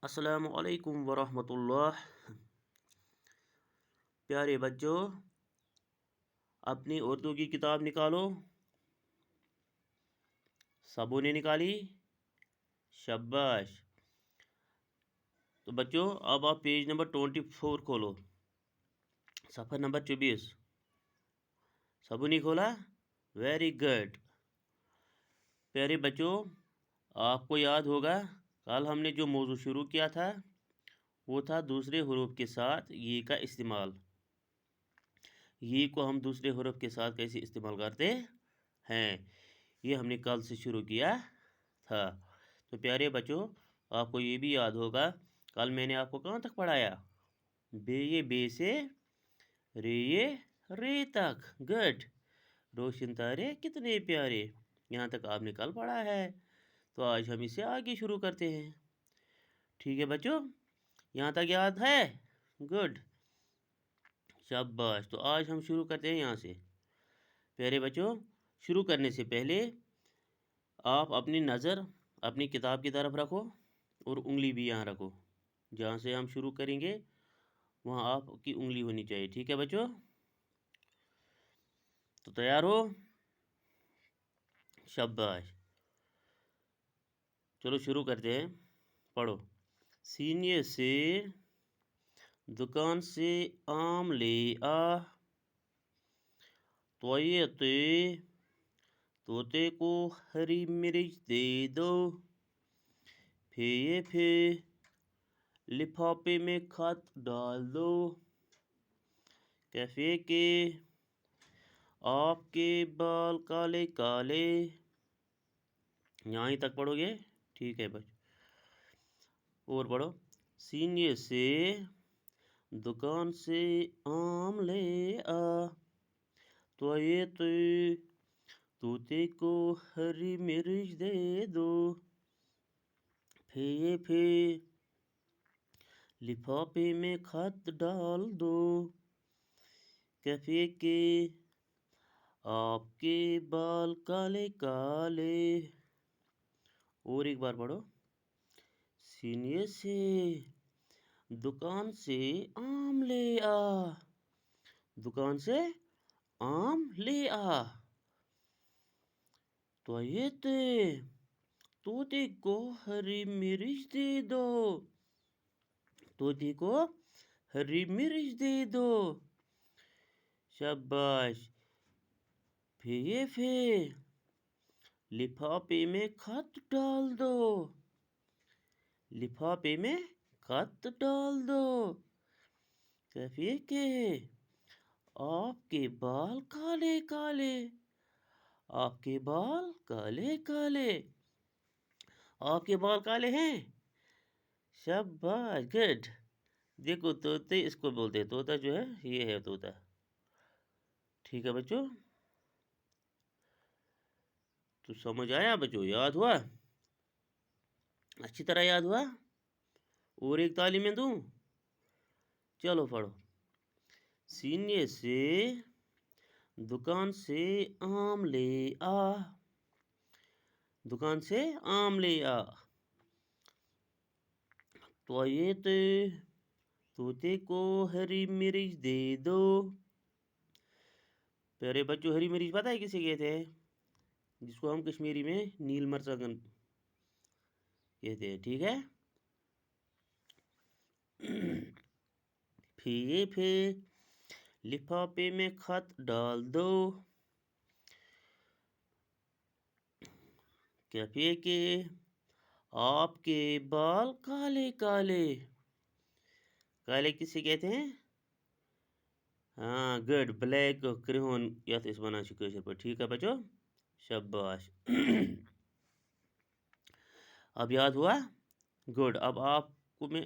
السلام علیکم ورحمۃ اللہ۔ پیارے بچوں، اپنی اردو کی کتاب نکالو۔ سبوں نے نکالی؟ شاباش۔ تو بچوں اب آپ پیج نمبر 24 کھولو، صفحہ نمبر 24۔ سبوں نے کھولا؟ Very good. پیارے بچوں، آپ کو یاد ہوگا کل ہم نے جو موضوع شروع کیا تھا وہ تھا دوسرے حروف کے ساتھ یہ کا استعمال۔ یہ کو ہم دوسرے حروف کے ساتھ کیسے استعمال کرتے ہیں، یہ ہم نے کل سے شروع کیا تھا۔ تو پیارے بچوں، آپ کو یہ بھی یاد ہوگا کل میں نے آپ کو کہاں تک پڑھایا؟ بے سے رے تک۔ گڈ۔ روشن تارے کتنے پیارے، یہاں تک آپ نے کل پڑھا ہے۔ تو آج ہم اسے آگے شروع کرتے ہیں۔ ٹھیک ہے بچوں، یہاں تک یاد ہے؟ گڈ، شاباش۔ تو آج ہم شروع کرتے ہیں یہاں سے۔ پیارے بچوں، شروع کرنے سے پہلے آپ اپنی نظر اپنی کتاب کی طرف رکھو اور انگلی بھی یہاں رکھو۔ جہاں سے ہم شروع کریں گے وہاں آپ کی انگلی ہونی چاہیے۔ ٹھیک ہے بچوں؟ تو تیار ہو؟ شاباش۔ چلو شروع کرتے ہیں، پڑھو۔ سینے سے دکان سے آم لے آ، طوطے کو ہری مرچ دے دو، پھے لفافے میں خط ڈال دو، کیفے کے آپ کے بال کالے کالے۔ یہاں ہی تک پڑھو گے؟ ٹھیک ہے بچ، اور پڑھو۔ سینے سے دکان سے آم لے آ، طوطے کو ہری مرچ دے دو، پھے لفافے میں خط ڈال دو، کیفے کے آپ کے بال کالے کالے۔ اور ایک بار پڑھو۔ سینے سے دکان سے آم لے آ، دکان سے آم لے آ، طوطے کو ہری مرچ دے دو، طوطے کو ہری مرچ دے دو۔ شاباش۔ پھے لفافے میں خط ڈال دو، لفافے میں خط ڈال دو، کیفے کے آپ کے بال کالے کالے، آپ کے بال کالے کالے۔ آپ کے بال کالے ہیں؟ شاباش، گڈ۔ دیکھو طوطے اس کو بولتے ہیں، طوطا جو ہے یہ ہے طوطا۔ ٹھیک ہے بچوں؟ تو سمجھ آیا بچوں؟ یاد ہوا؟ اچھی طرح یاد ہوا؟ اور ایک تعلیمیں دوں؟ چلو پڑھو۔ سینے سے دکان سے آم لے آ، دکان سے آم لے آ، طوطے کو ہری مرچ دے دو۔ پیارے بچوں، ہری مرچ پتہ ہے کسے کہتے ہیں؟ جس کو ہم کشمیری میں نیل مرچاگن کہتے ہیں۔ ٹھیک ہے؟ پھے لفافے میں خط ڈال دو، کیفے کے آپ کے بال کالے کالے۔ کالے کسے کہتے ہیں؟ ہاں گڈ، بلیک کرہون یتھ اس ونان چھ کٲشِر پٲٹھۍ۔ ٹھیک ہے بچوں؟ شاباش۔ اب یاد ہوا؟ گڈ۔ اب آپ کو میں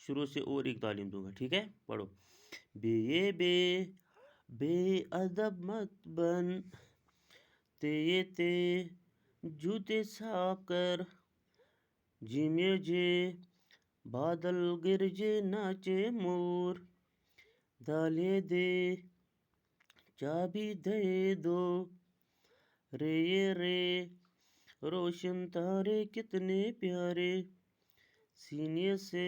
شروع سے اور ایک تعلیم دوں گا۔ ٹھیک ہے؟ پڑھو۔ بے ادب مت بن، تے جوتے صاف کر، جے بادل گرجے ناچے مور، دالے دے چابی دے دو، رے روشن تارے کتنے پیارے، سینے سے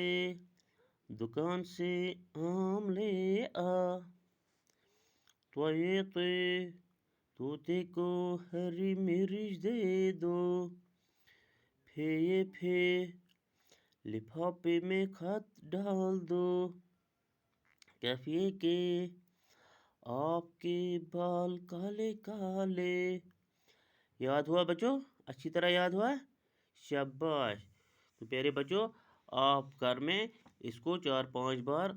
دکان سے آم لے آ، طوطے کو ہری مرچ دے دو، پھے لفافے میں خط ڈال دو، کیفے کے آپ کے بال کالے کالے۔ یاد ہوا بچوں؟ اچھی طرح یاد ہوا؟ شاباش۔ تو پیارے بچوں، آپ گھر میں اس کو 4-5 بار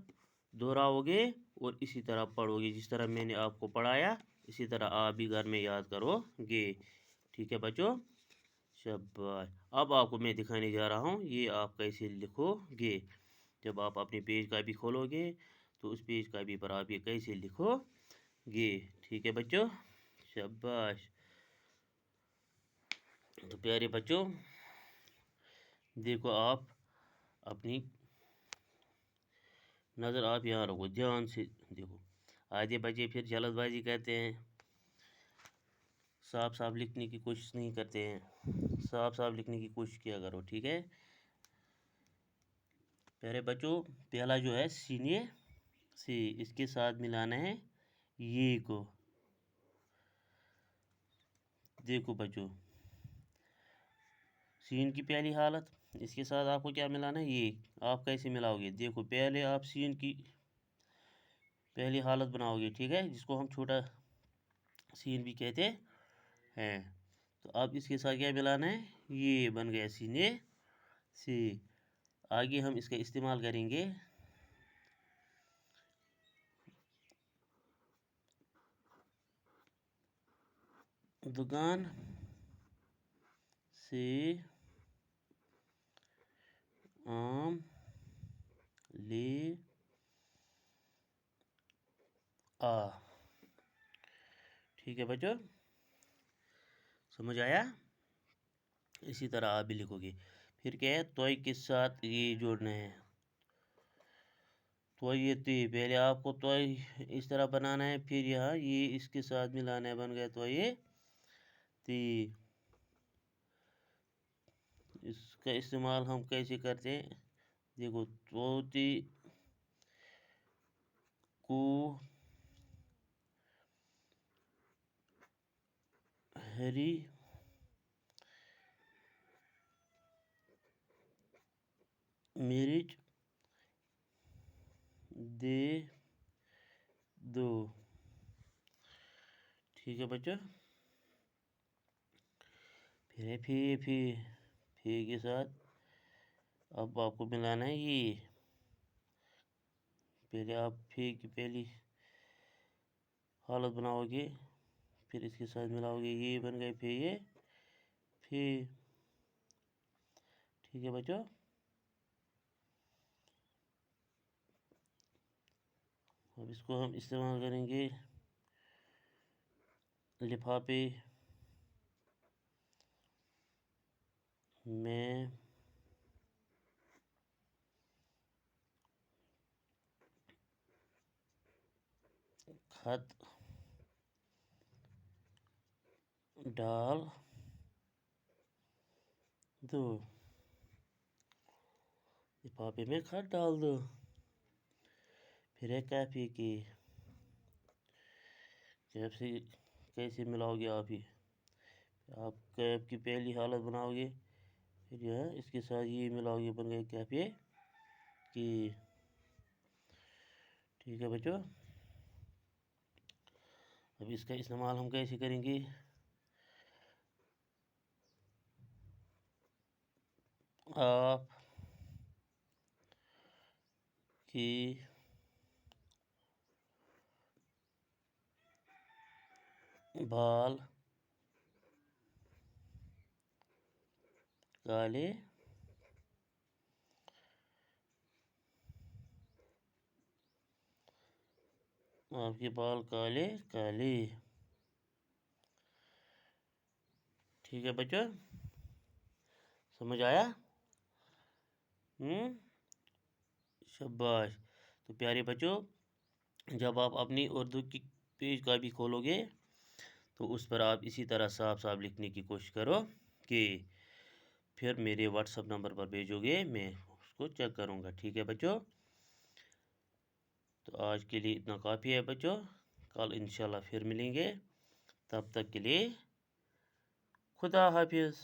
دہراؤ گے اور اسی طرح پڑھو گے، جس طرح میں نے آپ کو پڑھایا اسی طرح آپ بھی گھر میں یاد کرو گے۔ ٹھیک ہے بچوں؟ شاباش۔ اب آپ کو میں دکھانے جا رہا ہوں یہ آپ کیسے لکھو گے۔ جب آپ اپنے پیج کا بھی کھولو گے تو اس پیج کا بھی پر آپ یہ کیسے لکھو گے۔ ٹھیک ہے بچوں؟ شاباش۔ تو پیارے بچوں، دیکھو آپ اپنی نظر آپ یہاں رکھو، دھیان سے دیکھو۔ آدھے بچے پھر جلد بازی کرتے ہیں، صاف صاف لکھنے کی کوشش نہیں کرتے ہیں۔ صاف صاف لکھنے کی کوشش کیا کرو، ٹھیک ہے پیارے بچوں؟ پہلا جو ہے سینے سے، اس کے ساتھ ملانا ہے یہ کو۔ دیکھو بچوں، سین کی پہلی حالت، اس کے ساتھ آپ کو کیا ملانا ہے یہ۔ آپ کیسے ملاؤ گے؟ دیکھو پہلے آپ سین کی پہلی حالت بناؤ گے، ٹھیک ہے، جس کو ہم چھوٹا سین بھی کہتے ہیں۔ تو اب اس کے ساتھ کیا ملانا ہے؟ یہ بن گیا سینے سے۔ آگے ہم اس کا استعمال کریں گے دکان سے آم لے آ۔ ٹھیک ہے بچوں؟ سمجھ آیا؟ اسی طرح آپ بھی لکھو گے۔ پھر کیا ہے؟ توئی کے ساتھ یہ جوڑنا ہے، توئی تی۔ پہلے آپ کو توئی اس طرح بنانا ہے، پھر یہاں یہ اس کے ساتھ ملانا ہے، بن گیا توئی تی۔ اس کا استعمال ہم کیسے کرتے ہیں؟ دیکھو طوطی کو ہری مرچ دے دو۔ ٹھیک ہے بچہ؟ پھر پھی کے ساتھ اب آپ کو ملانا ہے یہ۔ پہلے آپ پھی کی پہلی حالت بناؤ گے، پھر اس کے ساتھ ملاؤ گے، یہ بن گئے پھی۔ ٹھیک ہے بچوں؟ اب اس کو ہم استعمال کریں گے لفافے میں خط ڈال دو، لفافے میں خط ڈال دو۔ پھر ہے کیفے کی، کیف سے کیسے ملاؤ گے آپ ہی؟ آپ کیف کی پہلی حالت بناؤ گے، پھر یہاں اس کے ساتھ یہ ملاؤ گے، بن گئے کیفے کی۔ ٹھیک ہے بچوں؟ اب اس کا استعمال ہم کیسے کریں گے؟ آپ کی بال کالے آپ کے بال کالے کالے۔ ٹھیک ہے بچہ؟ سمجھ آیا؟ شاباش۔ تو پیارے بچوں، جب آپ اپنی اردو کی پیج کا بھی کھولو گے تو اس پر آپ اسی طرح صاف صاف لکھنے کی کوشش کرو کہ پھر میرے واٹس ایپ نمبر پر بھیجو گے، میں کو چیک کروں گا. ٹھیک ہے بچوں, تو آج کے لیے اتنا کافی ہے بچوں. کل انشاءاللہ پھر ملیں گے. تب تک کے لیے خدا حافظ.